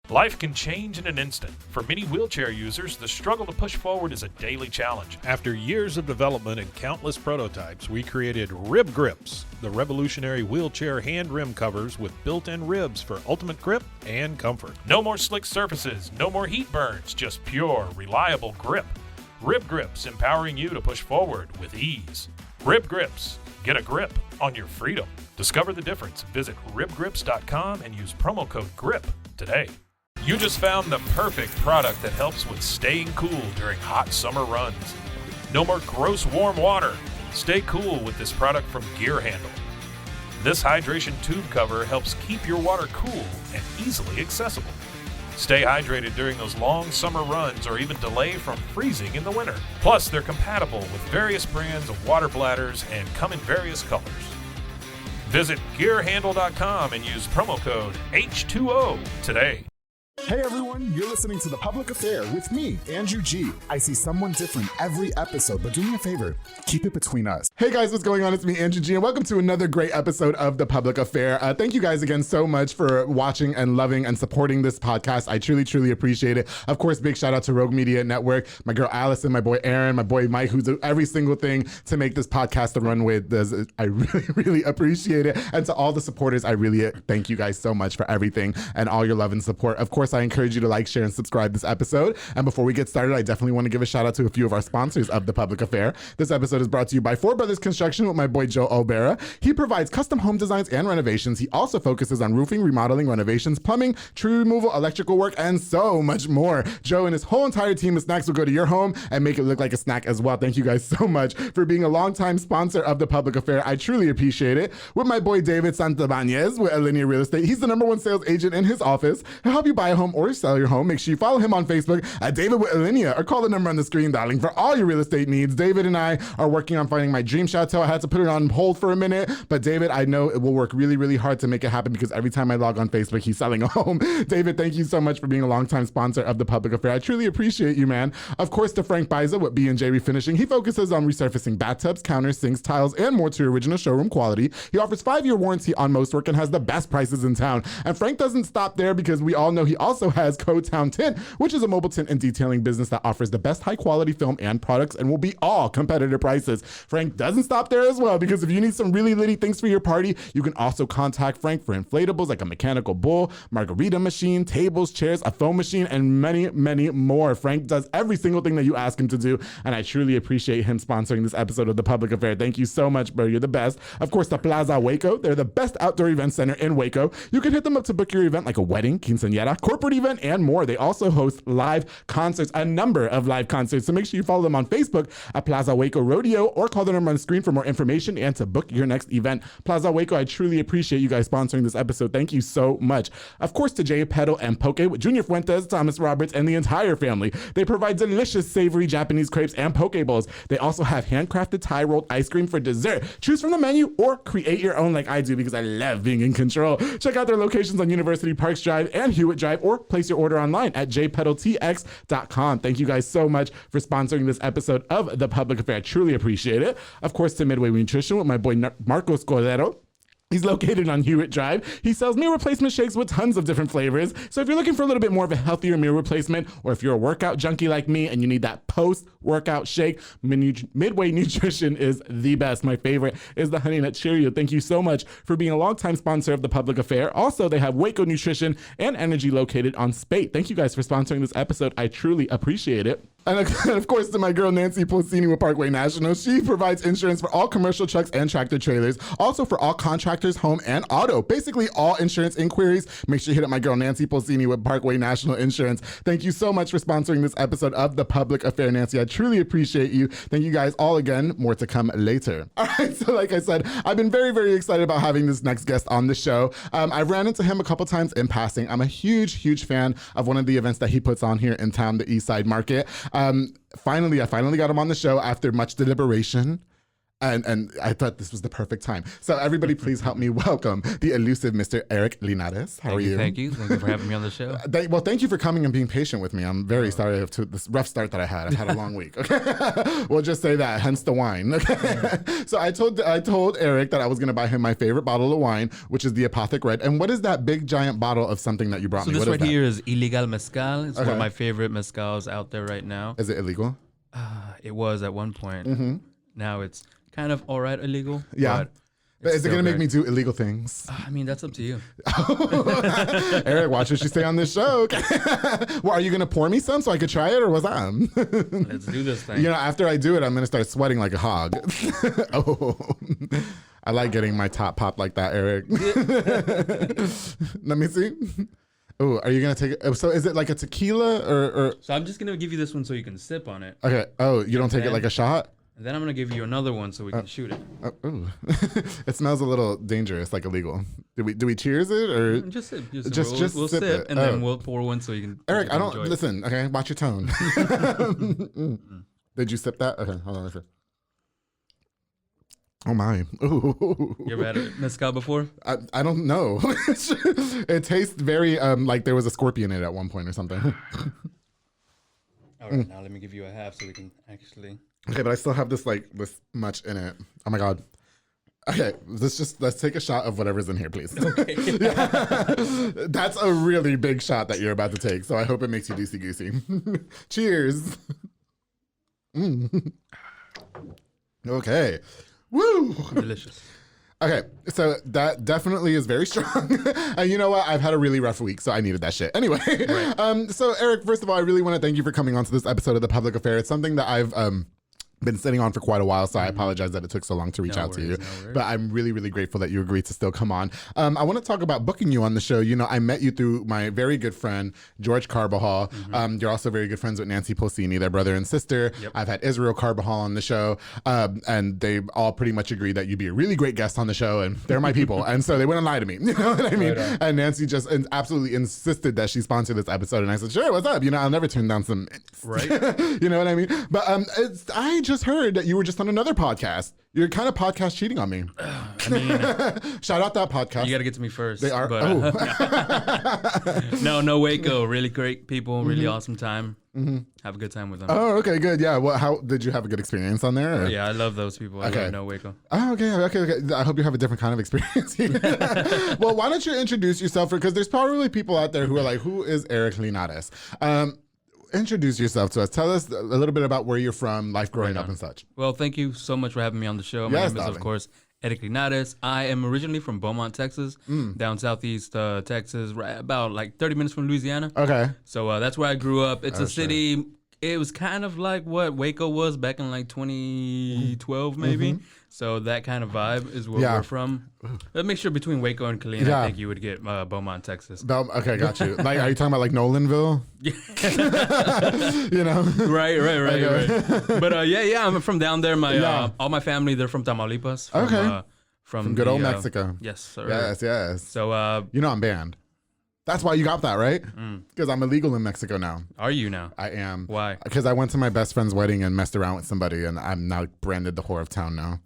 Life can change in an instant. For many wheelchair users, the struggle to push forward is a daily challenge. After years of development and countless prototypes, we created Rib Grips, the revolutionary wheelchair hand rim covers with built-in ribs for ultimate grip and comfort. No more slick surfaces, no more heat burns, just pure, reliable grip. Rib Grips, empowering you to push forward with ease. Rib Grips, get a grip on your freedom. Discover the difference. Visit ribgrips.com and use promo code GRIP today. You just found the perfect product that helps with staying cool during hot summer runs. No more gross warm water. Stay cool with this product from Gear Handle. This hydration tube cover helps keep your water cool and easily accessible. Stay hydrated during those long summer runs or even delay from freezing in the winter. Plus, they're compatible with various brands of water bladders and come in various colors. Visit gearhandle.com and use promo code H2O today. Hey everyone, you're listening to The Public Affair with me, Andrew G. I see someone different every episode, but do me a favor, keep it between us. Hey guys, what's going on? It's me, Andrew G, and welcome to another great episode of The Public Affair. Thank you guys again so much for watching and loving and supporting this podcast. I truly, truly appreciate it. Of course, big shout out to Rogue Media Network, my girl Allison, my boy Aaron, my boy Mike, who's doing every single thing to make this podcast a run with. I really, really appreciate it. And to all the supporters, I really thank you guys so much for everything and all your love and support. Of course, I encourage you to like, share, and subscribe this episode. And before we get started, I definitely want to give a shout out to a few of our sponsors of The Public Affair. This episode is brought to you by Four Brothers Construction with my boy Joe Olbera. He provides custom home designs and renovations. He also focuses on roofing, remodeling, renovations, plumbing, tree removal, electrical work, and so much more. Joe and his whole entire team of snacks will go to your home and make it look like a snack as well. Thank you guys so much for being a longtime sponsor of The Public Affair. I truly appreciate it. With my boy David Santabanez with Alinea Real Estate. He's the #1 sales agent in his office. He'll help you buy a home or sell your home. Make sure you follow him on Facebook at David with Alinea or call the number on the screen, darling, for all your real estate needs. David and I are working on finding my dream chateau. I had to put it on hold for a minute, but David, I know it will work really, really hard to make it happen because every time I log on Facebook, he's selling a home. David, thank you so much for being a longtime sponsor of The Public Affair. I truly appreciate you, man. Of course, to Frank Biza with B&J Refinishing. He focuses on resurfacing bathtubs, counters, sinks, tiles, and more to original showroom quality. He offers 5-year warranty on most work and has the best prices in town. And Frank doesn't stop there because we all know he also has Co-Town Tint, which is a mobile tint and detailing business that offers the best high quality film and products and will be all competitive prices. Frank doesn't stop there as well because if you need some really litty things for your party, you can also contact Frank for inflatables like a mechanical bull, margarita machine, tables, chairs, a foam machine, and many, many more. Frank does every single thing that you ask him to do, and I truly appreciate him sponsoring this episode of The Public Affair. Thank you so much, bro. You're the best. Of course, the Plaza Waco. They're the best outdoor event center in Waco. You can hit them up to book your event like a wedding, quinceañera, corporate event, and more. They also host live concerts, a number of live concerts. So make sure you follow them on Facebook at Plaza Waco Rodeo or call the number on the screen for more information and to book your next event. Plaza Waco, I truly appreciate you guys sponsoring this episode. Thank you so much. Of course, to Jay Pedal and Poke with Junior Fuentes, Thomas Roberts, and the entire family. They provide delicious, savory Japanese crepes and poke bowls. They also have handcrafted Thai rolled ice cream for dessert. Choose from the menu or create your own like I do because I love being in control. Check out their locations on University Parks Drive and Hewitt Drive or place your order online at jpedaltx.com. Thank you guys so much for sponsoring this episode of The Public Affair. I truly appreciate it. Of course, to Midway Nutrition with my boy Marcos Cordero. He's located on Hewitt Drive. He sells meal replacement shakes with tons of different flavors. So if you're looking for a little bit more of a healthier meal replacement, or if you're a workout junkie like me and you need that post-workout shake, Midway Nutrition is the best. My favorite is the Honey Nut Cheerio. Thank you so much for being a longtime sponsor of The Public Affair. Also, they have Waco Nutrition and Energy located on Spate. Thank you guys for sponsoring this episode. I truly appreciate it. And of course, to my girl Nancy Pulsini with Parkway National. She provides insurance for all commercial trucks and tractor trailers, also for all contractors, home, and auto. Basically, all insurance inquiries. Make sure you hit up my girl Nancy Pulsini with Parkway National Insurance. Thank you so much for sponsoring this episode of The Public Affair, Nancy. I truly appreciate you. Thank you guys all again. More to come later. All right, so like I said, I've been very, very excited about having this next guest on the show. I've ran into him a couple times in passing. I'm a huge, huge fan of one of the events that he puts on here in town, the East Side Market. I finally got him on the show after much deliberation And I thought this was the perfect time. So everybody, please help me welcome the elusive Mr. Eric Linares. How are you? Thank you for having me on the show. Well, thank you for coming and being patient with me. I'm very sorry for this rough start that I had. I've had a long week. Okay, we'll just say that. Hence the wine. Okay, so I told Eric that I was going to buy him my favorite bottle of wine, which is the Apothic Red. And what is that big giant bottle of something that you brought so me? So what this right here is Illegal Mezcal. It's one Okay. of my favorite mezcals out there right now. Is it illegal? It was at one point. Now it's kind of all right illegal. Yeah. But is it going to make me do illegal things? I mean, that's up to you. Eric, watch what you say on this show. Okay. Well, are you going to pour me some so I could try it, or was I? Let's do this thing. You know, after I do it, I'm going to start sweating like a hog. Oh, I like getting my top popped like that, Eric. Let me see. Oh, are you going to take it? So is it like a tequila or? So I'm just going to give you this one so you can sip on it. Okay. Oh, you don't take it like a shot? And then I'm going to give you another one so we can shoot it. Oh, it smells a little dangerous, like illegal. Do we cheers it or Just sip. sip We'll sip it. and then we'll pour one so you can. Eric, I don't enjoy it. listen. Okay, watch your tone. Did you sip that? Okay, hold on. Listen. Oh my! Ooh. You ever had a mezcal before? I don't know. It tastes very like there was a scorpion in it at one point or something. All right, now let me give you a half so we can actually. Okay, but I still have this much in it. Oh my god. Okay, let's take a shot of whatever's in here, please. Okay. That's a really big shot that you're about to take, so I hope it makes you loosey goosey. Cheers. Okay. Woo! Delicious. Okay, so that definitely is very strong. And you know what? I've had a really rough week, so I needed that shit. Anyway, Right. So Eric, first of all, I really want to thank you for coming on to this episode of The Public Affair. It's something that I've been sitting on for quite a while, so I apologize that it took so long to reach out to you. But I'm really, really grateful that you agreed to still come on. I want to talk about booking you on the show. You know, I met you through my very good friend, George Carbajal. You're also very good friends with Nancy Polsini, their brother and sister. Yep. I've had Israel Carbajal on the show, and they all pretty much agreed that you'd be a really great guest on the show, and they're my people. And so they wouldn't lie to me. You know what I mean? Right on. And Nancy just absolutely insisted that she sponsor this episode. And I said, sure, what's up? You know, I'll never turn down some. Right. You know what I mean? But I just heard that you were just on another podcast. You're kind of podcast cheating on me. I mean, Shout out that podcast. you got to get to me first. They are. But, no, Waco. Really great people. Really awesome time. Have a good time with them. Oh, okay, good. Yeah. Well, how did you have a good experience on there? Or? Yeah, I love those people. I Okay. love No Waco. Oh, okay. I hope you have a different kind of experience here. Well, why don't you introduce yourself? Because there's probably people out there who are like, who is Eric Linares? Introduce yourself to us. Tell us a little bit about where you're from, life growing up and such. Well, thank you so much for having me on the show. My Yes, name is, darling. of course, Eric Linares. I am originally from Beaumont, Texas, down southeast Texas, right about like 30 minutes from Louisiana. Okay. So that's where I grew up. It's a sure. city. It was kind of like what Waco was back in like 2012, maybe. So that kind of vibe is where Yeah. we're from. A mixture between Waco and Killeen. Yeah. I think you would get Beaumont, Texas. Okay, got you. Like, are you talking about like Nolanville? You know? Right. But yeah, I'm from down there. Yeah. All my family, they're from Tamaulipas. Okay. From Good the, old Mexico. Yes, sir. Yes. So You know I'm banned. That's why you got that, right? Because I'm illegal in Mexico now. are you now? I am. Why? Because I went to my best friend's wedding and messed around with somebody, and I'm now branded the whore of town now.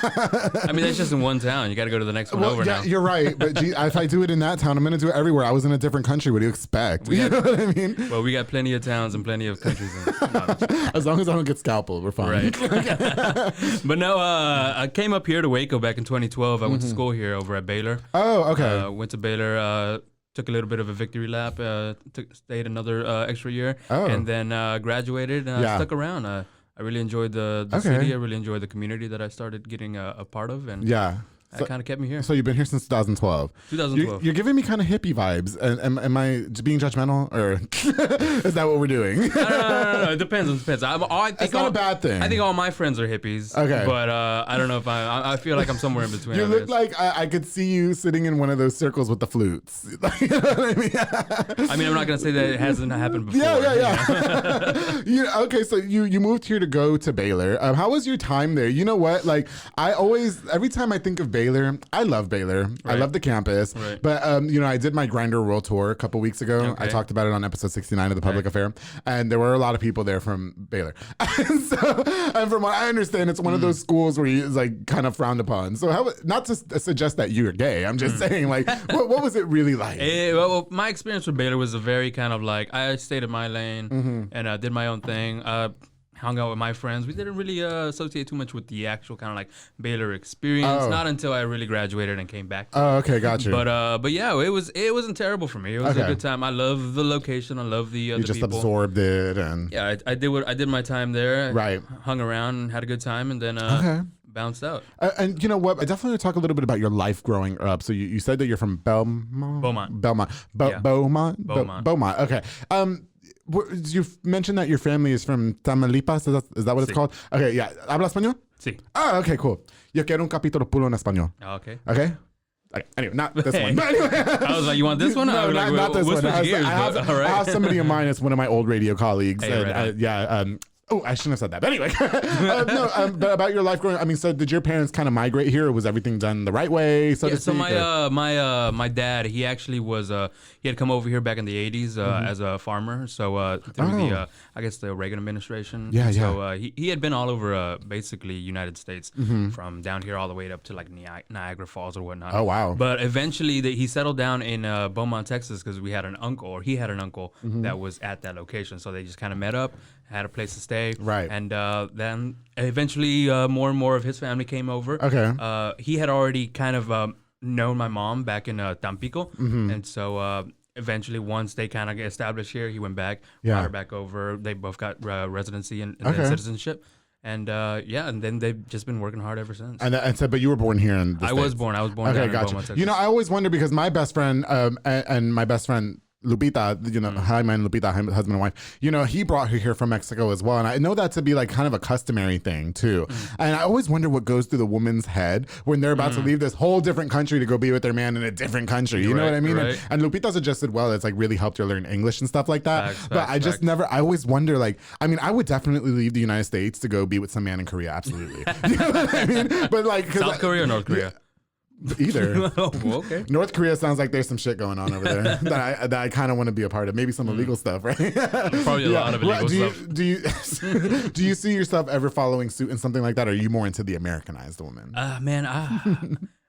I mean, that's just in one town. You got to go to the next one over yeah, now. you're right. But gee, if I do it in that town, I'm going to do it everywhere. I was in a different country. What do you expect? You know what I mean? Well, we got plenty of towns and plenty of countries. As long as I don't get scalpel, we're fine. Right. But no, I came up here to Waco back in 2012. I went to school here over at Baylor. Oh, okay. Went to Baylor. Took a little bit of a victory lap. Stayed another extra year, and then graduated. And Yeah. stuck around. I really enjoyed the city. I really enjoyed the community that I started getting a part of, and Yeah. that kind of kept me here. So you've been here since 2012. 2012. You're giving me kind of hippie vibes. And am I being judgmental, or is that what we're doing? No. It depends. I think It's not a bad thing. I think all my friends are hippies. Okay. But I don't know if I feel like I'm somewhere in between. You I look guess. like I could see you sitting in one of those circles with the flutes. You know what I mean? I mean, I'm not gonna say that it hasn't happened before. Yeah. Okay, so you moved here to go to Baylor. How was your time there? You know what? Like, every time I think of Baylor, Baylor. I love Baylor. Right. I love the campus. Right. But, I did my Grindr World Tour a couple weeks ago. Okay. I talked about it on episode 69 of The Public Affair. And there were a lot of people there from Baylor. And from what I understand, it's one of those schools where it's like kind of frowned upon. So not to suggest that you're gay. I'm just saying, like, what was it really like? Well, my experience with Baylor was a very kind of like, I stayed in my lane and did my own thing. Hung out with my friends. We didn't really associate too much with the actual kind of like Baylor experience. Not until I really graduated and came back. Okay, gotcha. But yeah, it wasn't terrible for me. It was a good time. I love the location. I love the you just people. Absorbed it, and yeah, I did my time there. Right, hung around, had a good time, and then bounced out. And you know what? I definitely want to talk a little bit about your life growing up. So you said that you're from Beaumont. Beaumont. Okay. You've mentioned that your family is from Tamaulipas. Is that what it's called? Okay, yeah. ¿Habla español? Sí. Ah, okay, cool. Yo quiero un capítulo puro en español. Okay. Okay? Anyway, not this one. But anyway. I was like, you want this one? No, not this one. I have somebody in mind. It's one of my old radio colleagues. Hey, I shouldn't have said that. But anyway, but about your life growing. I mean, so did your parents kind of migrate here, or was everything done the right way? So my dad, he actually was he had come over here back in the 80s as a farmer. So through the Reagan administration. So he had been all over basically United States, from down here all the way up to like Niagara Falls or whatnot. Oh wow! But eventually he settled down in Beaumont, Texas, because he had an uncle that was at that location. So they just kind of met up, had a place to stay. Right. And then eventually more and more of his family came over. Okay. He had already kind of known my mom back in Tampico. And so eventually, once they kind of get established here, he went back, brought her back over. They both got residency and citizenship. And and then they've just been working hard ever since. And so, but you were born here in the States. I was born down in Beaumont, Texas. You know, I always wonder because my best friend and my best friend Lupita, hi man, Lupita, husband and wife, he brought her here from Mexico as well. And I know that to be like kind of a customary thing too. And I always wonder what goes through the woman's head when they're about to leave this whole different country to go be with their man in a different country. You know what I mean? Right. And Lupita's adjusted well. It's like really helped her learn English and stuff like that. Facts, I just never, I always wonder like, I mean, I would definitely leave the United States to go be with some man in Korea. Absolutely. You know what I mean? But like, South Korea or North Korea? Either. Oh, okay. North Korea sounds like there's some shit going on over there that I kind of want to be a part of. Maybe some illegal stuff, right? Probably a lot of illegal stuff. Do you see yourself ever following suit in something like that? Or are you more into the Americanized woman?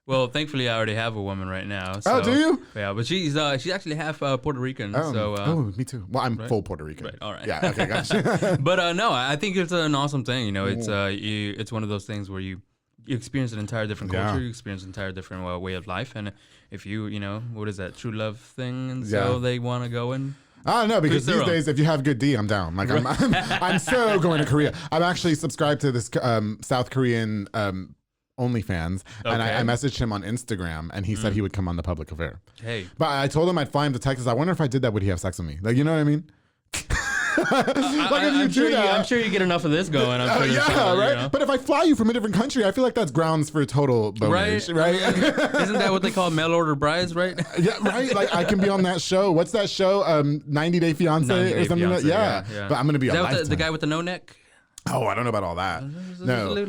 Well, thankfully, I already have a woman right now. So, do you? Yeah, but she's actually half Puerto Rican. Me too. Well, I'm full Puerto Rican. Right. All right. Yeah. Okay. Gotcha. But no, I think it's an awesome thing. It's one of those things where you experience an entire different culture, you experience an entire different way of life, and if you what is that true love thing, and so they want to go and. I don't know, because these days, if you have good D, I'm down. Like I'm so going to Korea. I'm actually subscribed to this South Korean OnlyFans, and I messaged him on Instagram, and he said he would come on The Public Affair. Hey, but I told him I'd fly him to Texas. I wonder if I did that, would he have sex with me? Like, you know what I mean? I'm sure you get enough of this going. Right. But if I fly you from a different country, I feel like that's grounds for total bonus, right? Isn't that what they call mail order brides, right? Yeah, right. Like I can be on that show. What's that show? 90 Day Fiance or something. Yeah. But I'm gonna be the guy with the no neck. Oh, I don't know about all that. No,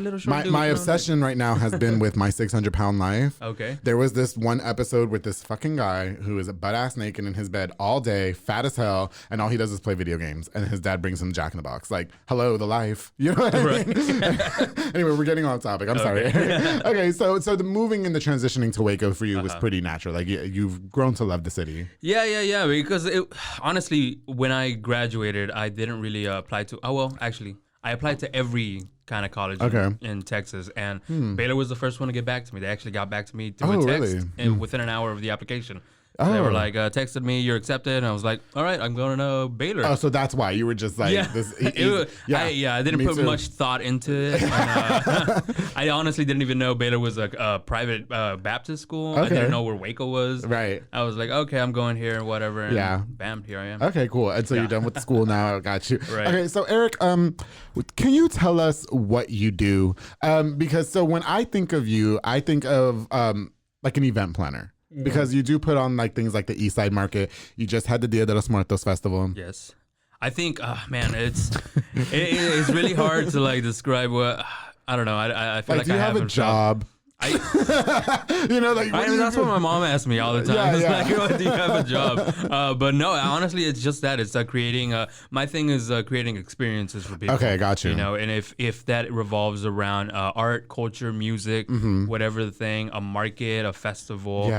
my obsession right now has been with My 600-Pound Life. Okay. There was this one episode with this fucking guy who is butt-ass naked in his bed all day, fat as hell, and all he does is play video games. And his dad brings him Jack in the Box. Like, hello, the life. You know what I mean? Anyway, we're getting off topic. I'm sorry. Okay, so the moving and the transitioning to Waco for you was pretty natural. Like, you've grown to love the city. Yeah. Because honestly, when I graduated, I didn't really apply to. Oh, well, actually. I applied to every kind of college in Texas, and Baylor was the first one to get back to me. They actually got back to me through a text within an hour of the application. So they were like, texted me, you're accepted. And I was like, all right, I'm going to Baylor. Oh, so that's why you were just like, I didn't put much thought into it. And, I honestly didn't even know Baylor was a private Baptist school. I didn't know where Waco was. Right. I was like, okay, I'm going here, whatever. And bam, here I am. Okay, cool. And so you're done with the school now. I got you. Right. Okay, so Eric, can you tell us what you do? Because so when I think of you, I think of like an event planner. Because you do put on like things like the East Side Market. You just had the Dia de los Muertos festival. Yes, I think, man, it's really hard to like describe what I don't know. I feel like do you have a job? That's what my mom asks me all the time. It's like, oh, do you have a job? But no, honestly, it's just that. It's creating. My thing is creating experiences for people. Okay, got you. And if that revolves around art, culture, music, whatever the thing, a market, a festival,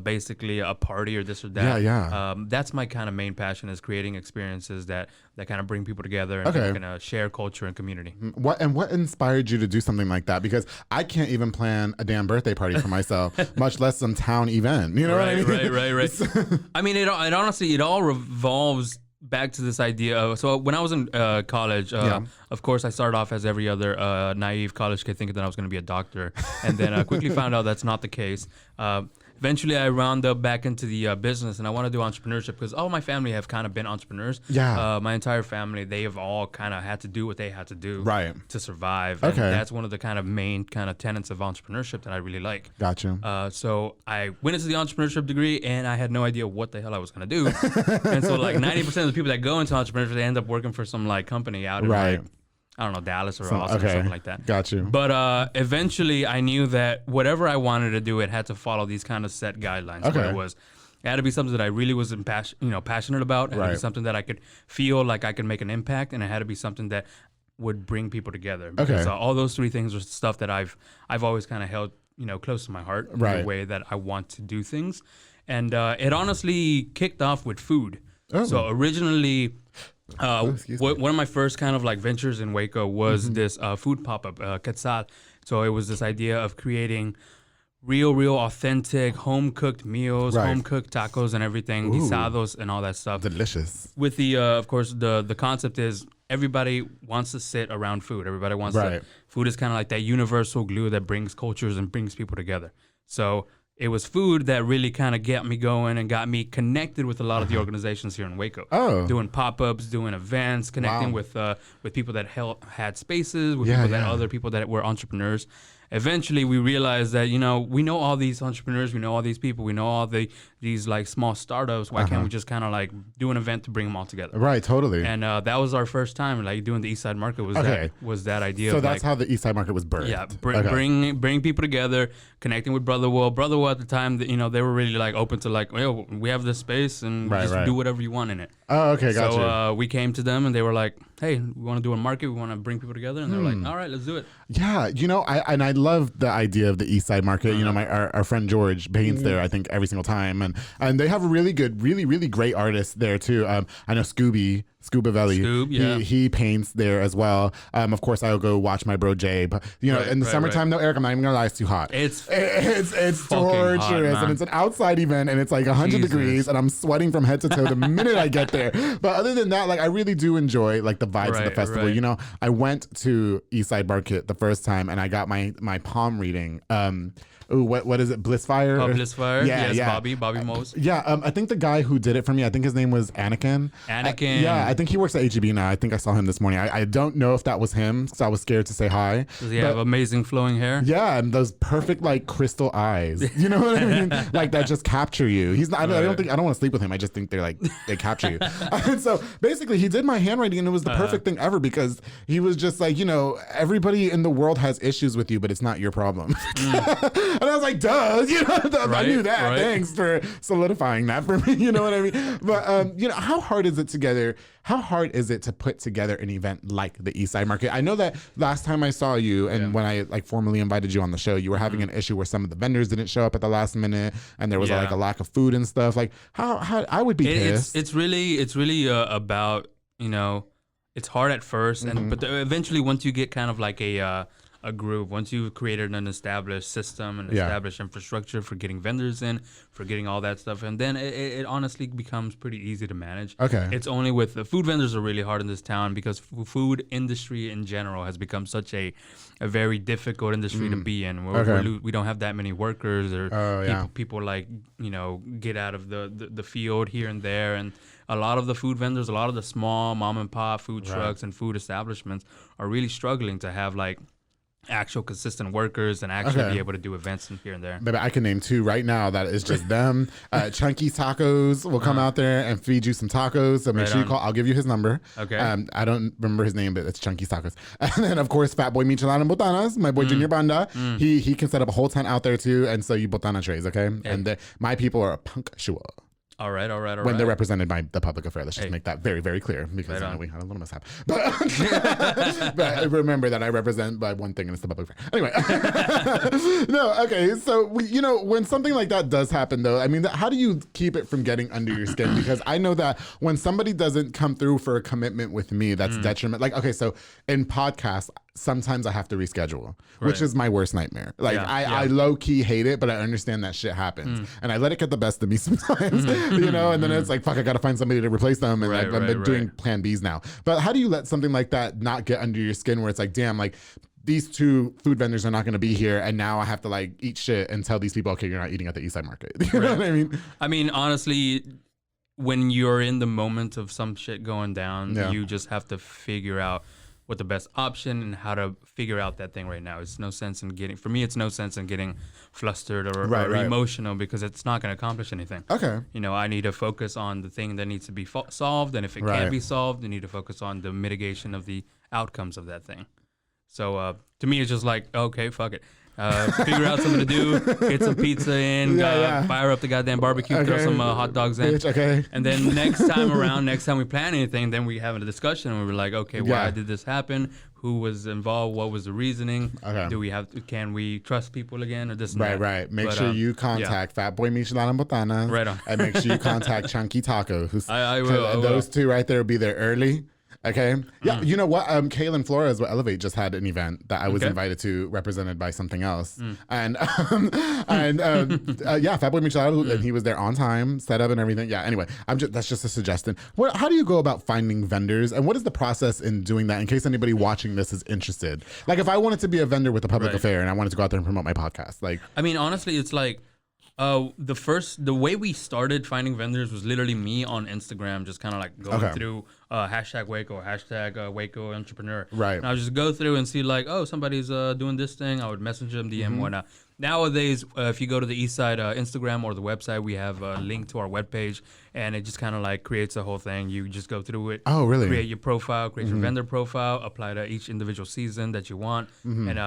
basically a party or this or that. That's my kind of main passion, is creating experiences that kind of bring people together and kind share culture and community. What inspired you to do something like that? Because I can't even plan a damn birthday party for myself, much less some town event. You know what I mean? Right. I mean, it honestly, it all revolves back to this idea of, so when I was in college, of course, I started off as every other naive college kid thinking that I was going to be a doctor, and then I quickly found out that's not the case. Eventually, I round up back into the business, and I want to do entrepreneurship because all my family have kind of been entrepreneurs. My entire family, they have all kind of had to do what they had to do to survive. And that's one of the kind of main kind of tenets of entrepreneurship that I really like. Gotcha. So I went into the entrepreneurship degree, and I had no idea what the hell I was going to do. And so like 90% of the people that go into entrepreneurship, they end up working for some like company out in like, I don't know, Dallas or Austin or something like that. Got you. But eventually I knew that whatever I wanted to do, it had to follow these kind of set guidelines. Where it had to be something that I really was passionate about. It had to be something that I could feel like I could make an impact, and it had to be something that would bring people together. Because all those three things are stuff that I've always kind of held close to my heart in the way that I want to do things. And it honestly kicked off with food. So originally, one of my first kind of like ventures in Waco was this food pop-up, Quetzal. So it was this idea of creating real authentic home-cooked meals, home-cooked tacos and everything, guisados and all that stuff. Delicious. With the, of course, the concept is everybody wants to sit around food. Everybody wants to, food is kind of like that universal glue that brings cultures and brings people together. So it was food that really kind of got me going and got me connected with a lot of the organizations here in Waco. Doing pop-ups, doing events, connecting with people that had spaces, with other people that were entrepreneurs. Eventually, we realized that, we know all these entrepreneurs, we know all these people, we know all these like small startups. Why can't we just kind of like do an event to bring them all together? Right, totally. And that was our first time, like doing the East Side Market was that idea. So that's how the East Side Market was birthed. Yeah, bring people together, connecting with Brotherwell. Brotherwell at the time, they were really like open to like, we have this space and just do whatever you want in it. Oh, okay, gotcha. So we came to them and they were like, hey, we want to do a market, we want to bring people together, and they were like, all right, let's do it. Yeah, I love the idea of the East Side Market. Our friend George paints there, I think, every single time, and they have a really good, really great artists there too. I know Scuba Valley. He paints there as well. Of course, I'll go watch my bro Jay. But in the summertime though, Eric, I'm not even gonna lie, it's too hot. It's torturous, hot, and it's an outside event, and it's like 100 degrees, and I'm sweating from head to toe the minute I get there. But other than that, like I really do enjoy like the vibes of the festival. I went to East Side Market the first time, and I got my palm reading. What is it? Blissfire? Oh, Blissfire. Yeah. Bobby Mose. I think the guy who did it for me, I think his name was Anakin. I think he works at HEB now. I think I saw him this morning. I don't know if that was him, so I was scared to say hi. Does he have amazing flowing hair? Yeah, and those perfect like crystal eyes. You know what I mean? Like that just capture you. He's not. I don't want to sleep with him. I just think they capture you. And so basically, he did my handwriting, and it was the perfect thing ever because he was just like, everybody in the world has issues with you, but it's not your problem. And I was like, duh, I knew that. Right. Thanks for solidifying that for me. You know what I mean? But, how hard is it to put together an event like the East Side Market? I know that last time I saw you and when I like formally invited you on the show, you were having an issue where some of the vendors didn't show up at the last minute and there was like a lack of food and stuff. Like how I would be pissed. It's really about, it's hard at first. But eventually once you get kind of like a groove, once you've created an established system and established infrastructure for getting vendors in, for getting all that stuff, and then it honestly becomes pretty easy to manage. It's only with the food vendors are really hard in this town because food industry in general has become such a very difficult industry to be in. We don't have that many workers or people like, get out of the field here and there. And a lot of the food vendors, a lot of the small mom and pop food trucks and food establishments are really struggling to have like actual consistent workers and actually be able to do events here and there. Maybe I can name 2 right now that is just them. Chunky's Tacos will come out there and feed you some tacos. So make sure you call. I'll give you his number. Okay. I don't remember his name, but it's Chunky's Tacos. And then, of course, Fat Boy Michelada and Botanas, my boy Junior Banda. He can set up a whole tent out there too and sell you botana trays, okay? And my people are punctual. All right. When they're represented by the public affair. Let's just make that very, very clear because we had a little mishap. But remember that I represent by one thing and it's the public affair. Anyway. No, okay. So, when something like that does happen though, I mean, how do you keep it from getting under your skin? Because I know that when somebody doesn't come through for a commitment with me, that's detriment. Like, okay, so in podcasts, sometimes I have to reschedule, which is my worst nightmare. Like I low key hate it, but I understand that shit happens, and I let it get the best of me sometimes, and then it's like, fuck, I gotta find somebody to replace them, and I've been doing plan Bs now. But how do you let something like that not get under your skin where it's like, damn, like these 2 food vendors are not going to be here, and now I have to like eat shit and tell these people, okay, you're not eating at the East Side Market. You know what I mean? I mean, honestly, when you're in the moment of some shit going down, you just have to figure out what the best option and how to figure out that thing right now. It's no sense in getting flustered or emotional because it's not going to accomplish anything. Okay. I need to focus on the thing that needs to be solved, and if it can't be solved, I need to focus on the mitigation of the outcomes of that thing. So to me, it's just like, okay, fuck it. Figure out something to do, get some pizza in, fire up the goddamn barbecue, throw some hot dogs in. And then next time we plan anything, then we have a discussion and we're like, okay, why did this happen? Who was involved? What was the reasoning? Can we trust people again or this and that? Right. Make sure you contact Fat Boy Michelada and Botanas. Right on. And make sure you contact Chunky Taco. I will. Those 2 right there will be there early. Okay. Yeah. You know what? Kaylin Flores with Elevate just had an event that I was invited to, represented by something else. And Fat Boy Michelada, and he was there on time, set up and everything. Yeah. Anyway, that's just a suggestion. How do you go about finding vendors, and what is the process in doing that? In case anybody watching this is interested, like if I wanted to be a vendor with a public affair and I wanted to go out there and promote my podcast, like I mean, honestly, it's like. The way we started finding vendors was literally me on Instagram, just kind of like going through hashtag Waco, hashtag Waco entrepreneur. Right. And I would just go through and see like, oh, somebody's doing this thing. I would message them, DM, whatnot. Nowadays, if you go to the Eastside Instagram or the website, we have a link to our webpage, and it just kind of like creates the whole thing. You just go through it. Oh, really? Create your profile, create your vendor profile, apply to each individual season that you want, and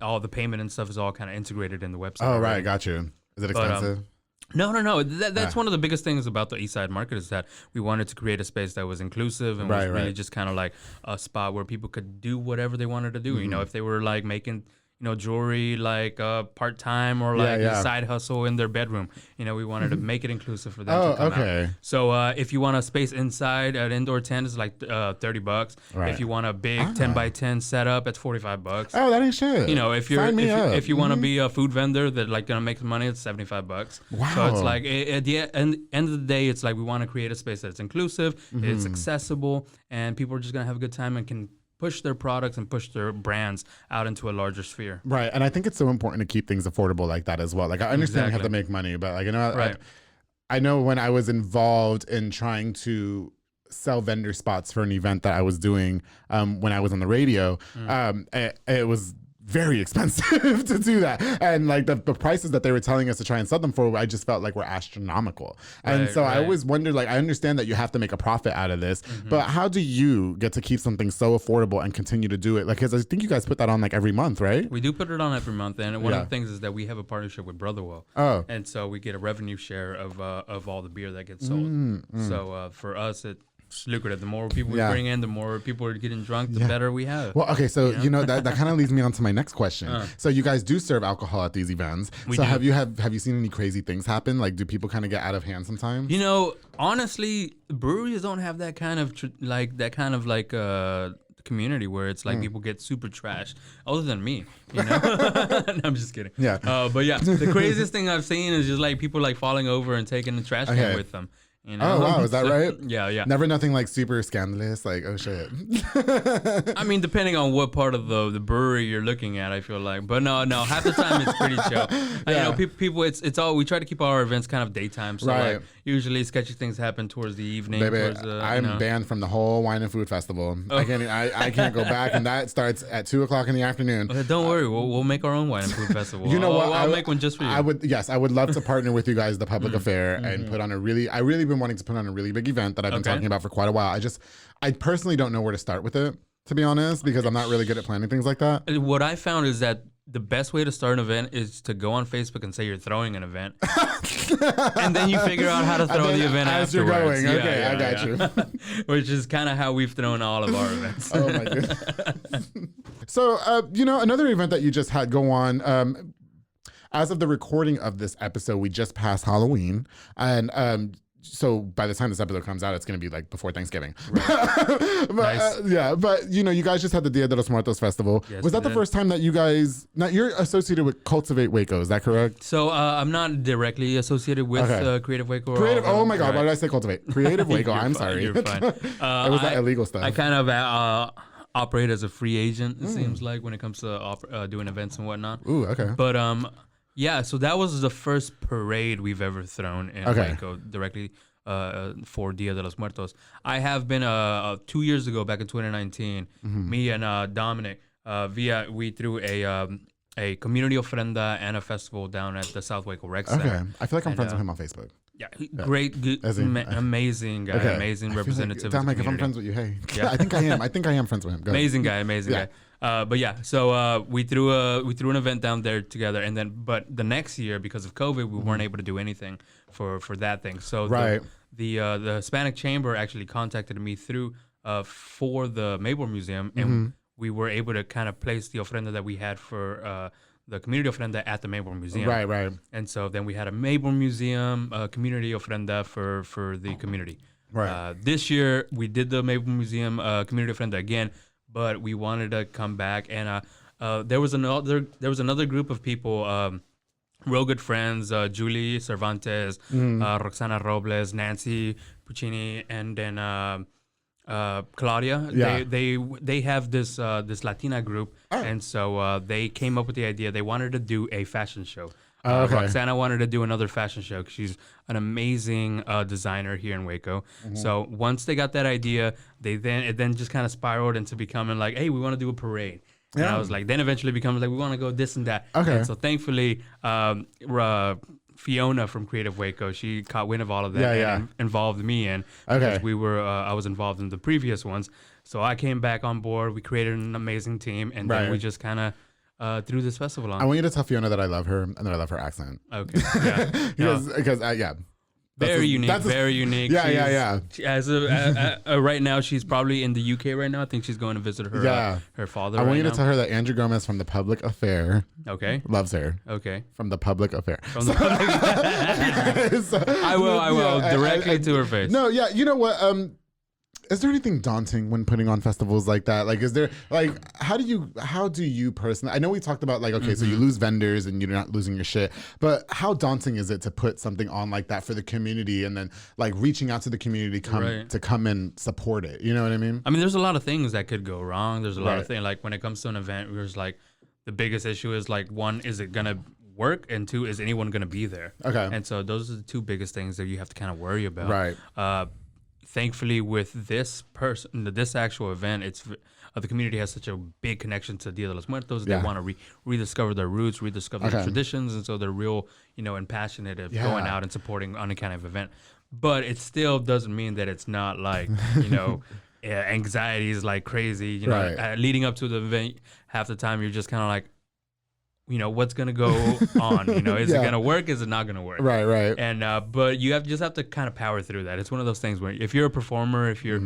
all the payment and stuff is all kind of integrated in the website. Oh, right. Got you. Is it expensive? No. That's one of the biggest things about the East Side Market is that we wanted to create a space that was inclusive and was really just kind of like a spot where people could do whatever they wanted to do. If they were like making jewelry like part-time or like a side hustle in their bedroom. We wanted to make it inclusive for them to come out. So if you want a space inside, an indoor tent is like $30. Right. If you want a big 10x10 setup, it's $45. Oh, that ain't shit. If you want to be a food vendor that like gonna make some money, it's $75. Wow. So it's like at the end of the day, it's like we want to create a space that's inclusive, it's accessible, and people are just gonna have a good time and can push their products and push their brands out into a larger sphere. Right. And I think it's so important to keep things affordable like that as well. Like I understand you have to make money, but like, I know when I was involved in trying to sell vendor spots for an event that I was doing when I was on the radio, it was very expensive to do that, and like the prices that they were telling us to try and sell them for, I just felt like were astronomical. And so I always wondered, like, I understand that you have to make a profit out of this, but how do you get to keep something so affordable and continue to do it? Like, because I think you guys put that on like every month, right? We do put it on every month, and one of the things is that we have a partnership with Brotherwell. And so we get a revenue share of all the beer that gets sold. So for us, it's lucrative. The more people we bring in, the more people are getting drunk, the better we have. Well, okay, so that kind of leads me on to my next question. So you guys do serve alcohol at these events. Have you seen any crazy things happen? Like, do people kind of get out of hand sometimes? Honestly, breweries don't have that kind of community where it's like people get super trashed, other than me, No, I'm just kidding. But yeah, the craziest thing I've seen is just like people like falling over and taking the trash can with them. Oh wow, is that right? Yeah. Never nothing like super scandalous, like oh shit. I mean, depending on what part of the brewery you're looking at, I feel like. But no, half the time it's pretty chill. People, it's all, we try to keep our events kind of daytime. So like, usually sketchy things happen towards the evening. Baby, towards, I'm banned from the whole wine and food festival. Oh. I can't go back, and that starts at 2:00 in the afternoon. Don't worry, we'll make our own wine and food festival. You know what? I'll make one just for you. I would love to partner with you guys, the Public Affair, and put on I really been wanting to put on a really big event that I've been talking about for quite a while. I personally don't know where to start with it, to be honest, because I'm not really good at planning things like that. What I found is that the best way to start an event is to go on Facebook and say you're throwing an event, and then you figure out how to throw the event as afterwards. You're going. Okay, I got you. Which is kind of how we've thrown all of our events. Oh my goodness. So, another event that you just had go on. As of the recording of this episode, we just passed Halloween, and so by the time this episode comes out, it's going to be like before Thanksgiving. Right. But, nice. But you guys just had the Dia de los Muertos festival. Yes, was that the first time that you guys? Now you're associated with Cultivate Waco, is that correct? So I'm not directly associated with Creative Waco. Oh my God, why did I say Cultivate? Creative Waco. I'm sorry. You're fine. It was that illegal stuff. I kind of operate as a free agent. It seems like when it comes to doing events and whatnot. Ooh, okay. But yeah, so that was the first parade we've ever thrown in Waco directly for Dia de los Muertos. I have been 2 years ago, back in 2019, me and Dominic, we threw a community ofrenda and a festival down at the South Waco Rec Center. Okay, I feel like I'm friends with him on Facebook. Yeah, great, good, amazing guy, amazing representative. Dominic, if I'm friends with you, hey, I think I am friends with him. Amazing guy. But yeah, so we threw an event down there together, and then but the next year, because of COVID, we weren't able to do anything for that thing. So the Hispanic Chamber actually contacted me through for the Maple Museum, and we were able to kind of place the ofrenda that we had for the community ofrenda at the Maple Museum. Right. And so then we had a Maple Museum community ofrenda for the community. Right. This year we did the Maple Museum community ofrenda again, but we wanted to come back, and there was another group of people, real good friends, Julie Cervantes, Roxana Robles, Nancy Puccini, and then Claudia. Yeah. They have this Latina group, and so they came up with the idea. They wanted to do a fashion show. Roxana wanted to do another fashion show because she's an amazing designer here in Waco. So once they got that idea, it then just kind of spiraled into becoming like, hey, we want to do a parade. And I was like, then eventually becomes like, we want to go this and that. Okay. And so thankfully, Fiona from Creative Waco, she caught wind of all of that and involved me in. Because we were, I was involved in the previous ones. So I came back on board. We created an amazing team, and then we just kind of threw this festival on. I want you to tell Fiona that I love her and that I love her accent. Okay. Yeah. Because Very unique. Yeah. As right now, she's probably in the UK right now. I think she's going to visit her father. I want you to tell her that Andrew Gomez from the Public Affair loves her. Okay. From the Public Affair. I will directly to her face. No, yeah. You know what? Is there anything daunting when putting on festivals like that? Like, is there how do you personally? I know we talked about so you lose vendors and you're not losing your shit, but how daunting is it to put something on like that for the community and then reaching out to the community to come and support it? You know what I mean? I mean, there's a lot of things that could go wrong. There's a lot of things when it comes to an event, there's the biggest issue is one, is it gonna work, and two, is anyone gonna be there? Okay. And so those are the two biggest things that you have to kind of worry about. Right. Thankfully, with this actual event, the community has such a big connection to Dia de los Muertos. They want to rediscover their roots, rediscover their traditions, and so they're real, and passionate of going out and supporting any kind of event. But it still doesn't mean that it's not anxiety is crazy. Leading up to the event, half the time you're just kind of like, what's gonna go on? Is it gonna work? Is it not gonna work? Right. And but you just have to kind of power through that. It's one of those things where if you're a performer, if you're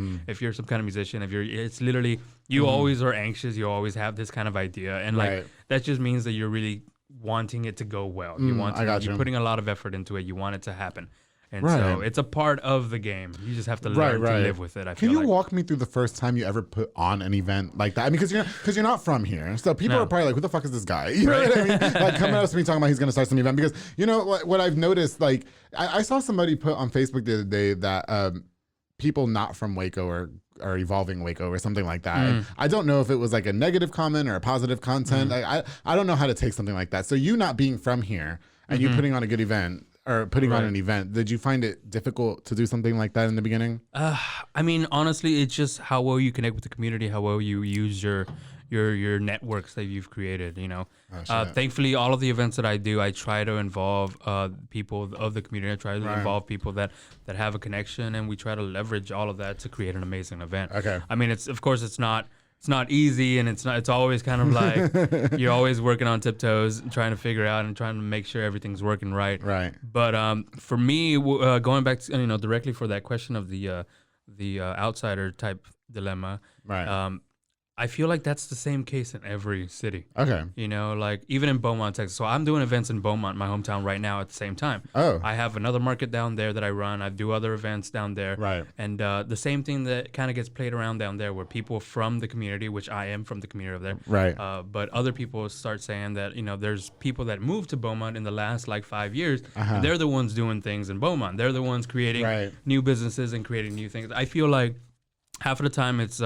some kind of musician, it's literally you always are anxious. You always have this kind of idea, and that just means that you're really wanting it to go well. You're putting a lot of effort into it. You want it to happen. And so it's a part of the game. You just have to learn to live with it. Can you walk me through the first time you ever put on an event like that? I mean, because you're not from here, so people are probably like, "Who the fuck is this guy?" You know what I mean? Coming up to me talking about he's going to start some event. Because what I've noticed, I saw somebody put on Facebook the other day that people not from Waco are evolving Waco or something like that. And I don't know if it was a negative comment or a positive content. I don't know how to take something like that. So you not being from here and you putting on a good event. or putting on an event. Did you find it difficult to do something like that in the beginning? I mean, honestly, it's just how well you connect with the community, how well you use your networks that you've created, you know. Thankfully, all of the events that I do, I try to involve people of the community. I try to involve people that have a connection, and we try to leverage all of that to create an amazing event. Okay. I mean, it's not easy, and it's always kind of like you're always working on tiptoes and trying to figure out and trying to make sure everything's working right. Right. But for me, going back to, directly for that question of the outsider type dilemma, Right. I feel like that's the same case in every city. Okay. Like even in Beaumont, Texas. So I'm doing events in Beaumont, my hometown, right now at the same time. Oh. I have another market down there that I run. I do other events down there. Right. And the same thing that kind of gets played around down there, where people from the community, which I am from the community of there. Right. But other people start saying that, there's people that moved to Beaumont in the last 5 years. And they're the ones doing things in Beaumont. They're the ones creating new businesses and creating new things. I feel like half of the time it's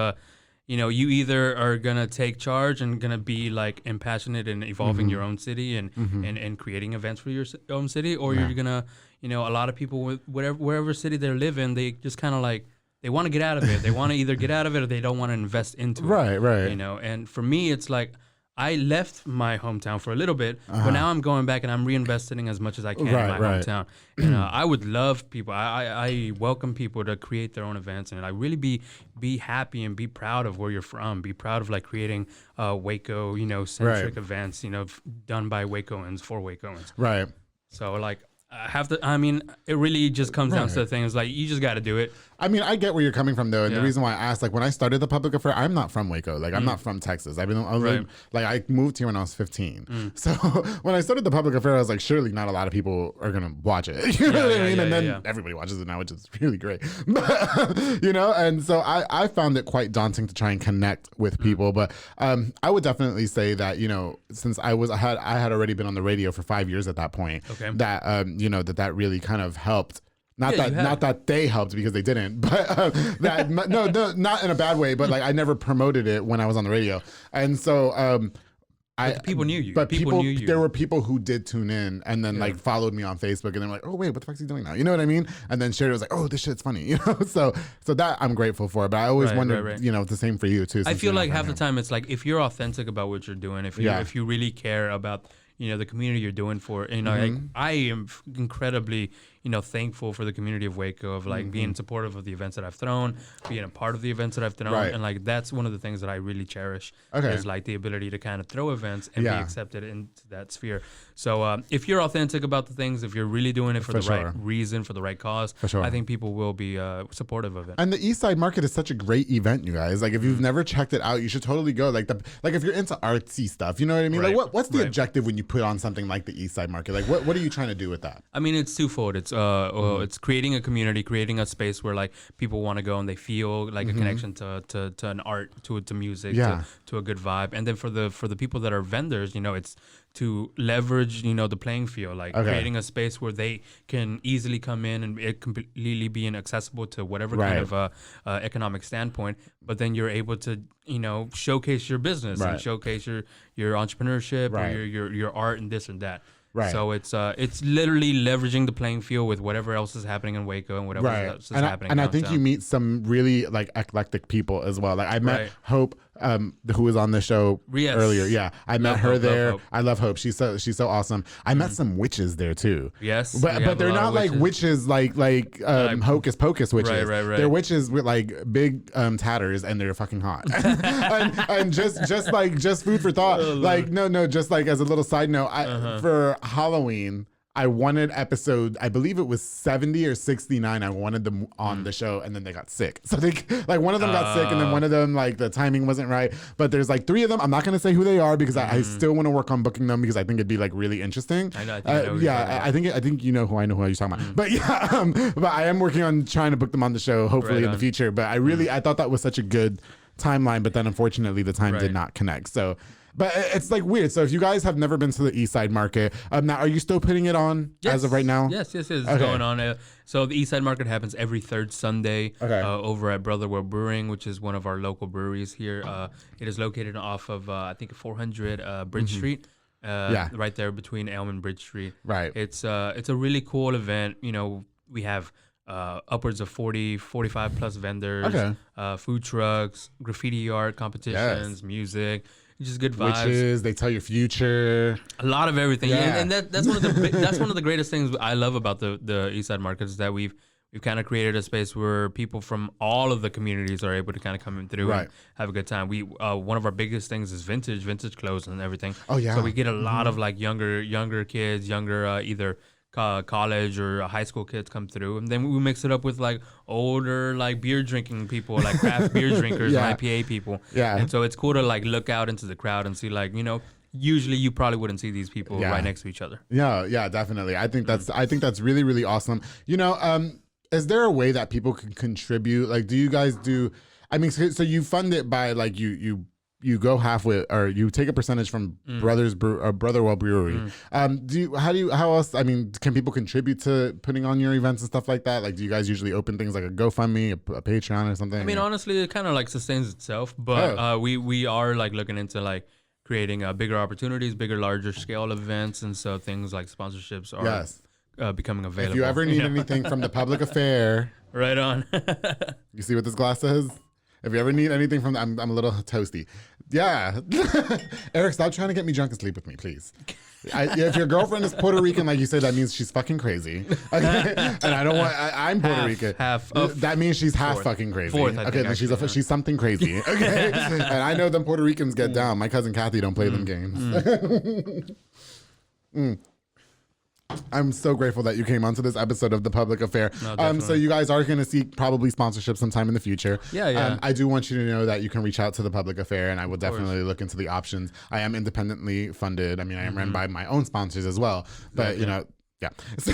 you either are gonna take charge and gonna be impassionate in evolving your own city and creating events for your own city, or you're gonna, a lot of people with wherever city they live in, they just kind of they want to get out of it. They want to either get out of it or they don't want to invest into it. Right. And for me, it's I left my hometown for a little bit, but now I'm going back and I'm reinvesting as much as I can in my hometown. And I would love people. I welcome people to create their own events, and I really be happy and be proud of where you're from. Be proud of creating Waco, centric events, done by Wacoans for Wacoans. Right. So it really just comes down to the thing. It's you just got to do it. I mean, I get where you're coming from, though, and the reason why I asked, when I started the public affair, I'm not from Waco. I'm not from Texas. I moved here when I was 15. So when I started the public affair, I was surely not a lot of people are gonna watch it. You know what I mean? And then everybody watches it now, which is really great. But, and so I found it quite daunting to try and connect with people. But I would definitely say that since I had already been on the radio for 5 years at that point, that that really kind of helped. Not that they helped, because they didn't, but no, not in a bad way. But I never promoted it when I was on the radio, and so people knew you. But people knew you. There were people who did tune in and then followed me on Facebook, and they're like, "Oh wait, what the fuck's he doing now?" You know what I mean? And then shared it, was like, "Oh, this shit's funny," So that I'm grateful for. But I always wonder, it's the same for you too. I feel like half the time it's if you're authentic about what you're doing, if you really care about the community you're doing for, I am incredibly, thankful for the community of Waco, of being supportive of the events that I've thrown, being a part of the events that I've thrown. And that's one of the things that I really cherish is the ability to kind of throw events and be accepted into that sphere. So if you're authentic about the things, if you're really doing it for the right reason, for the right cause, I think people will be supportive of it. And the East Side Market is such a great event, you guys. If you've never checked it out, you should totally go. If you're into artsy stuff, you know what I mean? What's the objective when you put on something like the East Side Market? What are you trying to do with that? I mean, it's twofold. It's it's creating a community, creating a space where people want to go and they feel a connection to an art, to music, to a good vibe. And then for the people that are vendors, it's to leverage the playing field, creating a space where they can easily come in and it completely being accessible to whatever kind of economic standpoint, but then you're able to showcase your business and showcase your entrepreneurship or your art and this and that. Right. So it's literally leveraging the playing field with whatever else is happening in Waco and whatever else is happening. And I think you meet some really eclectic people as well. I met Hope, who was on the show earlier. Yeah, I met her there. I love Hope. She's so awesome. I met some witches there too. Yes, but they're not witches like hocus pocus witches. Right. They're witches with big tatters, and they're fucking hot. and just food for thought. No, just as a little side note, for Halloween, I wanted episode, I believe it was 70 or 69. I wanted them on the show, and then they got sick. So they one of them got sick, and then one of them the timing wasn't right. But there's 3 of them. I'm not gonna say who they are because I still want to work on booking them because I think it'd be really interesting. I know. I think you know who you're talking about. But but I am working on trying to book them on the show, hopefully in the future. But I thought that was such a good timeline, but then unfortunately the time did not connect. So. But it's weird. So if you guys have never been to the East Side Market, now are you still putting it on as of right now? Yes. It's going on. So the East Side Market happens every third Sunday over at Brotherwell Brewing, which is one of our local breweries here. It is located off of, I think, 400 Bridge Street. right there between Elm and Bridge Street. Right. It's a really cool event. You know, we have upwards of 45 plus vendors, food trucks, graffiti art competitions, music, just good vibes. Witches, they tell your future. A lot of everything. Yeah. And that's one of the that's one of the greatest things I love about the East Side Market is that we've kind of created a space where people from all of the communities are able to kind of come in through and have a good time. We one of our biggest things is vintage clothes and everything. Oh yeah. So we get a lot of like younger kids, either college or high school kids come through, and then we mix it up with like older like beer drinking people, like craft beer drinkers and IPA people. Yeah. And so it's cool to like look out into the crowd and see like, you know, usually you probably wouldn't see these people right next to each other. Yeah, definitely. I think that's really, really awesome. You know, is there a way that people can contribute? Like, do you guys do? I mean, so you fund it by like you go half with, or you take a percentage from Brotherwell Brewery. How else? I mean, can people contribute to putting on your events and stuff like that? Like, do you guys usually open things like a GoFundMe, a Patreon, or something? I mean, honestly, it kind of like sustains itself, but we are like looking into like creating bigger opportunities, larger scale events, and so things like sponsorships are. Becoming available. If you ever need anything from the public affair, right on. You see what this glass says? If you ever need anything from, I'm a little toasty. Yeah, Eric, stop trying to get me drunk and sleep with me, please. If your girlfriend is Puerto Rican, like you say, that means she's fucking crazy. Okay? And I don't want. I'm Puerto Rican. That means she's half fucking crazy. Okay, then she's something crazy. Okay, and I know them Puerto Ricans get down. My cousin Kathy don't play them games. I'm so grateful that you came onto this episode of The Public Affair. No, so you guys are going to seek probably sponsorship sometime in the future. Yeah. I do want you to know that you can reach out to The Public Affair, and I will definitely look into the options. I am independently funded. I mean, I am run by my own sponsors as well. But, you know, yeah. So,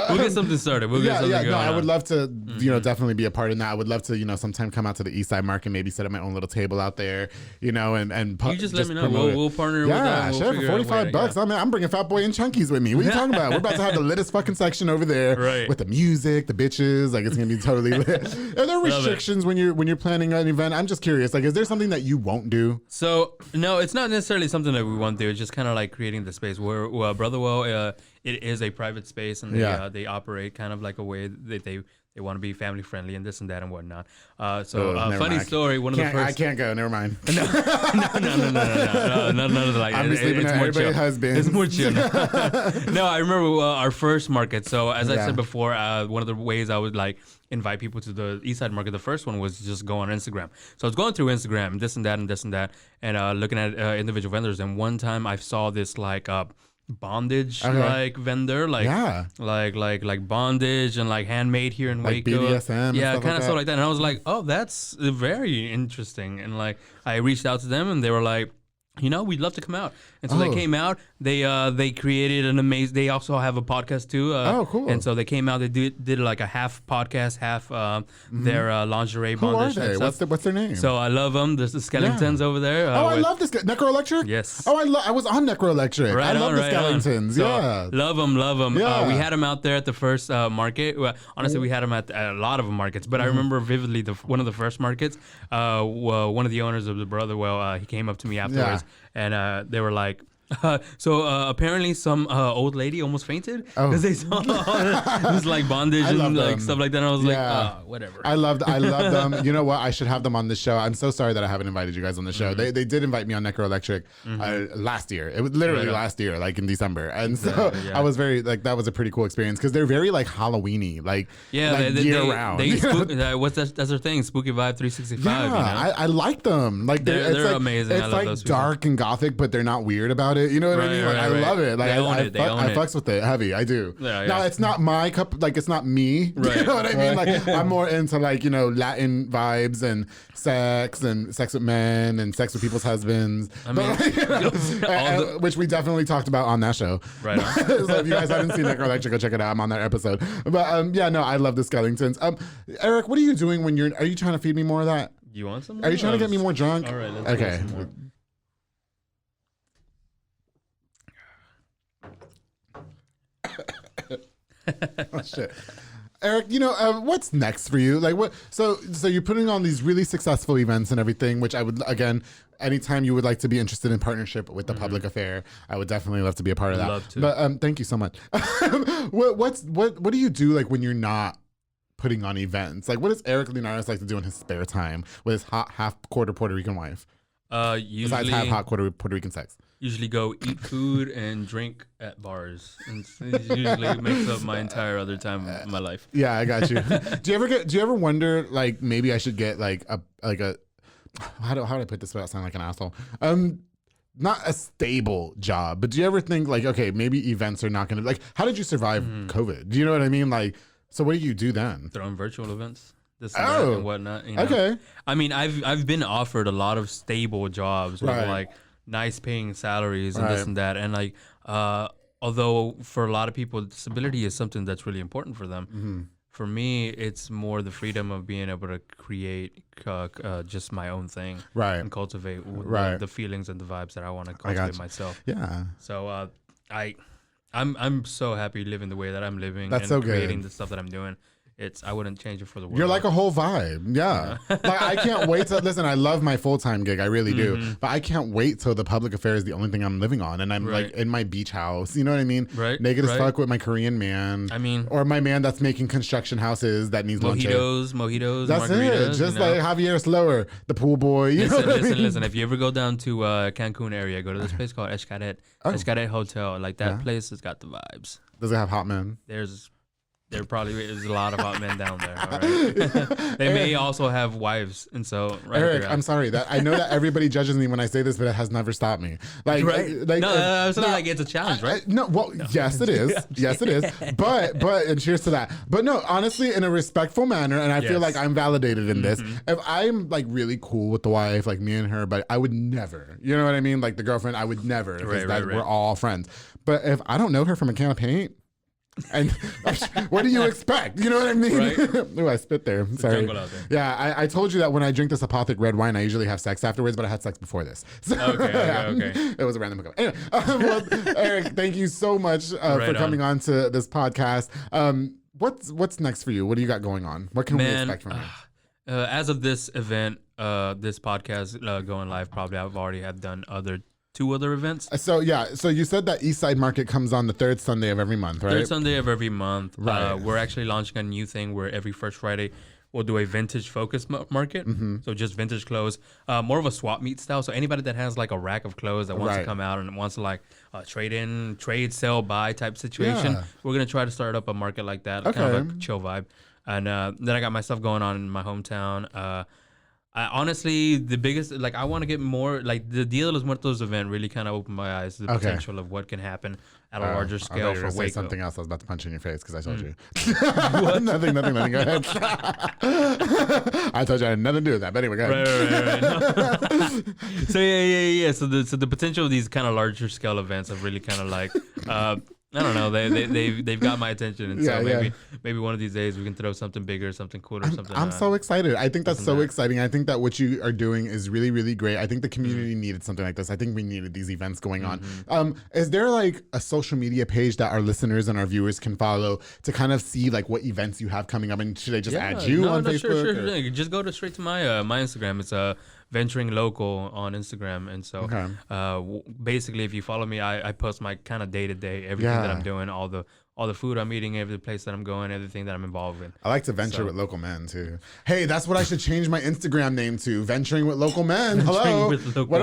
we'll get something started. We'll get something going. I would love to, you know, definitely be a part in that. I would love to, you know, sometime come out to the East Side Market, maybe set up my own little table out there, you know, and you just let me know. We'll partner with that. Yeah, sure. For $45, I'm bringing Fat Boy and Chunkies with me. What are you talking about? We're about to have the littest fucking section over there with the music, the bitches. Like, it's gonna be totally lit. Are there restrictions when you're planning an event? I'm just curious. Like, is there something that you won't do? So no, it's not necessarily something that we won't do. It's just kind of like creating the space where Brotherwell. It is a private space, and they operate kind of like a way that they want to be family friendly and this and that and whatnot. Funny story. One of the first. I can't go. Never mind. No, none of the like. I'm just sleeping at everybody's husband. It's more chill. No, I remember our first market. So as I said before, one of the ways I would like invite people to the East Side Market. The first one was just go on Instagram. So I was going through Instagram, this and that, and looking at individual vendors. And one time I saw this like bondage like vendor, like bondage and like handmade here in like Waco. BDSM, kind of stuff like that. And I was like, oh, that's very interesting. And like I reached out to them, and they were like, you know, we'd love to come out. And so they came out. They created an amazing. They also have a podcast too. Cool. And so they came out. They did like a half podcast, half their lingerie bondage. Who are they? What's their name? So I love them. There's the skeletons over there. I love this. Necroelectric? Yes. Oh, I was on Necroelectric. I love the skeletons. So, love them. Yeah. We had them out there at the first market. Well, honestly, we had them at a lot of markets, but I remember vividly one of the first markets. One of the owners of the Brotherwell, he came up to me afterwards, and they were like, apparently some old lady almost fainted because they saw this like bondage and like stuff like that. And I was like, whatever. I love them. You know what? I should have them on the show. I'm so sorry that I haven't invited you guys on the show. They did invite me on Necroelectric last year. It was literally last year, like in December. And so I was very like, that was a pretty cool experience because they're very like Halloween-y, like year round. That's their thing, Spooky Vibe 365. Yeah, you know? I like them. Like they're amazing. It's like dark and gothic, but they're not weird about it. You know what I mean? Like, I love it. Like I fucks with it heavy. I do. Now it's not my cup. Like it's not me. Right. You know what I mean? Like I'm more into like, you know, Latin vibes and sex with men and sex with people's husbands. I mean, which we definitely talked about on that show. Right. So if you guys haven't seen Necroelectric, go check it out. I'm on that episode. But I love the skeletons. Eric, what are you doing when are you trying to feed me more of that? You want some? Are you trying to get me more drunk? All right. Let's get some more. Oh shit. Eric, what's next for you? Like what? So you're putting on these really successful events and everything, which I would, again, anytime you would like to be interested in partnership with the Public Affair, I would definitely love to be a part of that. Love to. But thank you so much. What do you do like when you're not putting on events? Like what does Eric Linares like to do in his spare time with his hot half-quarter Puerto Rican wife? Usually, Besides have hot Puerto Rican sex. Usually go eat food and drink at bars. And it usually makes up my entire other time of my life. Yeah, I got you. Do you ever wonder like maybe I should get like a how do I put this without sounding like an asshole? Not a stable job, but do you ever think like, okay, maybe events are not gonna like how did you survive COVID? Do you know what I mean? Like, so what do you do then? Throwing virtual events. This and that and whatnot. Okay. I mean, I've been offered a lot of stable jobs with like nice paying salaries and this and that. And like, although for a lot of people, stability is something that's really important for them. For me, it's more the freedom of being able to create just my own thing, and cultivate the feelings and the vibes that I want to cultivate myself. Yeah. So I'm so happy living the way that I'm living. That's and so creating good. the stuff that I'm doing. I wouldn't change it for the world. You're like a whole vibe. Yeah. Like I can't wait to listen. I love my full-time gig. I really do. But I can't wait till the Public Affair is the only thing I'm living on. And I'm like in my beach house. You know what I mean? Right. Naked as fuck with my Korean man. I mean, or my man that's making construction houses that needs mojitos, That's margaritas. it. Just like Javier Slower, the pool boy. Listen. If you ever go down to Cancun area, go to this place called Xcaret. Xcaret Hotel. Like that place has got the vibes. Does it have hot men? There probably is a lot of hot men down there. All right? They may also have wives, and so Eric, I'm sorry that I know that everybody judges me when I say this, but it has never stopped me. Like, like it's a challenge, right? Yes, it is. Yes, it is. But and cheers to that. But no, honestly, in a respectful manner, and I feel like I'm validated in this. If I'm like really cool with the wife, like me and her, but I would never, you know what I mean? Like the girlfriend, I would never, because we're all friends. But if I don't know her from a can of paint. And what do you expect? You know what I mean? Right? Ooh, I spit there. I'm sorry. Yeah, I told you that when I drink this Apothic red wine, I usually have sex afterwards, but I had sex before this. So, okay. It was a random hookup. Anyway, well, Eric, thank you so much for coming on to this podcast. What's next for you? What do you got going on? What can we expect from you? As of this event, this podcast going live, probably I've already done two other events. So you said that East Side Market comes on the third Sunday of every month, right? Third Sunday of every month. Right. We're actually launching a new thing where every first Friday we'll do a vintage focus market. So just vintage clothes, more of a swap meet style. So anybody that has like a rack of clothes that wants to come out and wants to like trade, sell, buy type situation, we're gonna try to start up a market like that, kind of like a chill vibe. And then I got my stuff going on in my hometown. Honestly, the biggest, like, I want to get more, like, the Dia de los Muertos event really kind of opened my eyes to the potential of what can happen at a larger scale for Waco. Something else. I was about to punch in your face because I told you. Nothing. Go ahead. I told you I had nothing to do with that. But anyway, go ahead. Right. So yeah. So the potential of these kind of larger scale events have really kind of like. I don't know. They've got my attention, and so maybe one of these days we can throw something bigger, something cooler, something. I'm so excited. I think that's so exciting. I think that what you are doing is really, really great. I think the community needed something like this. I think we needed these events going on. Is there like a social media page that our listeners and our viewers can follow to kind of see like what events you have coming up? And should I just add you on Facebook? Sure. Just go straight to my my Instagram. It's Venturing Local on Instagram, and so basically, if you follow me, I post my kind of day to day everything that I'm doing, all the food I'm eating, every place that I'm going, everything that I'm involved in. I like to venture with local men too. Hey, that's what I should change my Instagram name to. Venturing with local men. Hello. What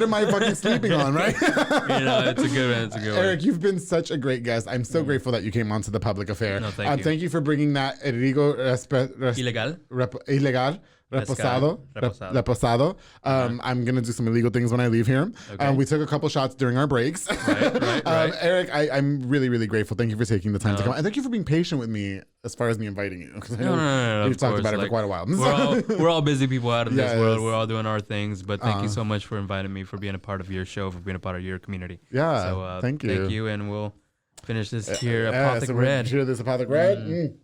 am I fucking sleeping on, right? It's a good one. Eric, you've been such a great guest. I'm so grateful that you came onto the Public Affair. No, thank you. Thank you for bringing that Ilegal. Reposado. I'm going to do some illegal things when I leave here. Okay. We took a couple shots during our breaks. Right. Eric, I'm really, really grateful. Thank you for taking the time to come. And thank you for being patient with me as far as me inviting you. No. We've talked about it for quite a while. We're all busy people out of this world. We're all doing our things. But thank you so much for inviting me, for being a part of your show, for being a part of your community. Yeah, so, thank you. Thank you, and we'll finish this here, Apothic Red. Cheer this Apothic Red.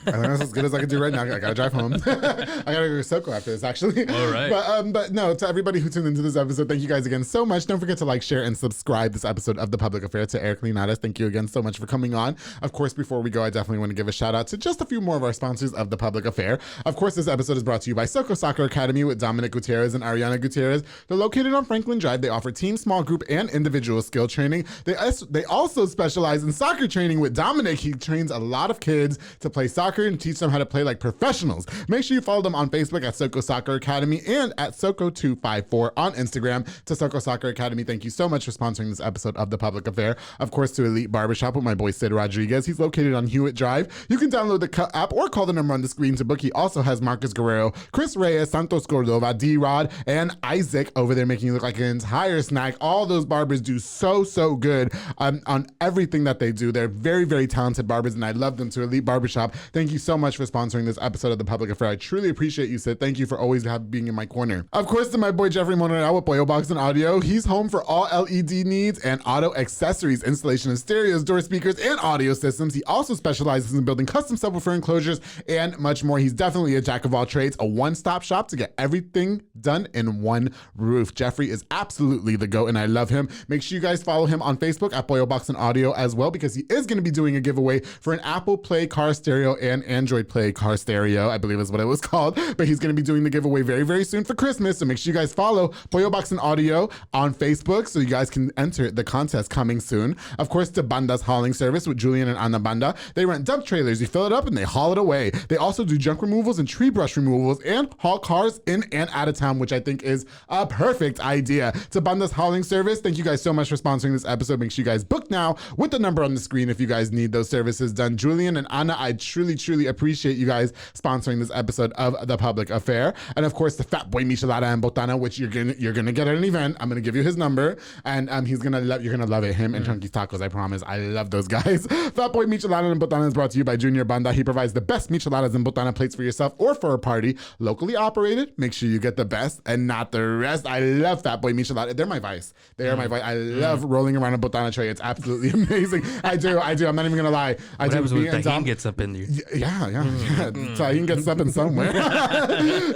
I think that's as good as I can do right now. I gotta drive home. I gotta go to Soko after this, actually. All right. But no, to everybody who tuned into this episode, thank you guys again so much. Don't forget to like, share, and subscribe this episode of The Public Affair. To Eric Linares, thank you again so much for coming on. Of course, before we go, I definitely want to give a shout out to just a few more of our sponsors of The Public Affair. Of course, this episode is brought to you by Soko Soccer Academy with Dominic Gutierrez and Ariana Gutierrez. They're located on Franklin Drive. They offer team, small group, and individual skill training. They also specialize in soccer training with Dominic. He trains a lot of kids to play soccer and teach them how to play like professionals. Make sure you follow them on Facebook at Soko Soccer Academy and at Soko254 on Instagram. To Soko Soccer Academy, thank you so much for sponsoring this episode of The Public Affair. Of course, to Elite Barbershop with my boy Sid Rodriguez. He's located on Hewitt Drive. You can download the app or call the number on the screen to book. He also has Marcus Guerrero, Chris Reyes, Santos Cordova, D-Rod, and Isaac over there making you look like an entire snack. All those barbers do so good on everything that they do. They're very, very talented barbers, and I love them. To Elite Barbershop, thank you so much for sponsoring this episode of The Public Affair. I truly appreciate you, Sid. Thank you for always being in my corner. Of course, to my boy Jeffrey Monreal with Pollo Box and Audio. He's home for all LED needs and auto accessories, installation of stereos, door speakers, and audio systems. He also specializes in building custom subwoofer enclosures and much more. He's definitely a jack of all trades, a one-stop shop to get everything done in one roof. Jeffrey is absolutely the GOAT, and I love him. Make sure you guys follow him on Facebook at Pollo Box and Audio as well, because he is going to be doing a giveaway for an Apple Play car stereo and Android Play car stereo, I believe is what it was called. But he's going to be doing the giveaway very, very soon for Christmas. So make sure you guys follow Pollo Box and Audio on Facebook so you guys can enter the contest coming soon. Of course, to Banda's hauling service with Julian and Ana Banda. They rent dump trailers. You fill it up and they haul it away. They also do junk removals and tree brush removals and haul cars in and out of town, which I think is a perfect idea. To Banda's hauling service, thank you guys so much for sponsoring this episode. Make sure you guys book now with the number on the screen if you guys need those services done. Julian and Anna, I truly appreciate you guys sponsoring this episode of The Public Affair. And of course, the Fat Boy Michelada and Botana, which you're gonna get at an event. I'm gonna give you his number, and you're gonna love it. Him and Chunky's Tacos, I promise. I love those guys. Fat Boy Michelada and Botana is brought to you by Junior Banda. He provides the best micheladas and botana plates for yourself or for a party. Locally operated. Make sure you get the best and not the rest. I love Fat Boy Michelada. They're my vice. They are my vice. I love rolling around a botana tray. It's absolutely amazing. I do. I'm not even gonna lie. What happens when Tahin gets up in there? Yeah. Tahin gets up in somewhere.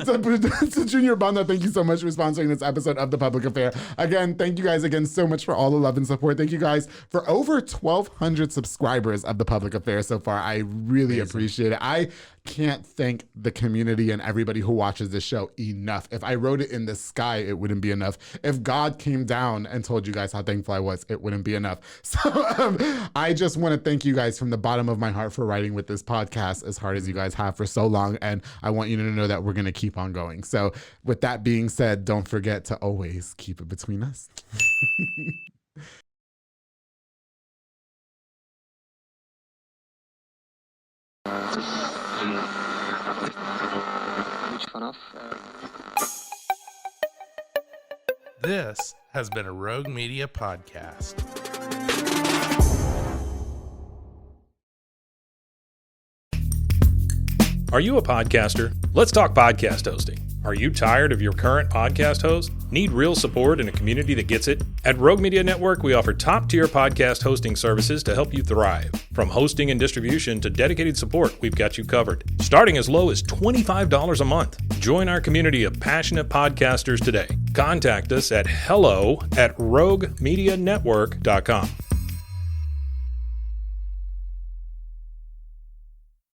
To Junior Banda, thank you so much for sponsoring this episode of The Public Affair. Again, thank you guys again so much for all the love and support. Thank you guys for over 1,200 subscribers of The Public Affair so far. I really appreciate it. I can't thank the community and everybody who watches this show enough. If I wrote it in the sky, it wouldn't be enough. If God came down and told you guys how thankful I was, it wouldn't be enough. So I just want to thank you guys from the bottom of my heart for writing with this podcast as hard as you guys have for so long. And I want you to know that we're going to keep on going. So with that being said, don't forget to always keep it between us. This has been a Rogue Media podcast. Are you a podcaster? Let's talk podcast hosting. Are you tired of your current podcast host? Need real support in a community that gets it? At Rogue Media Network, we offer top-tier podcast hosting services to help you thrive. From hosting and distribution to dedicated support, we've got you covered. Starting as low as $25 a month. Join our community of passionate podcasters today. Contact us at hello@roguemedianetwork.com.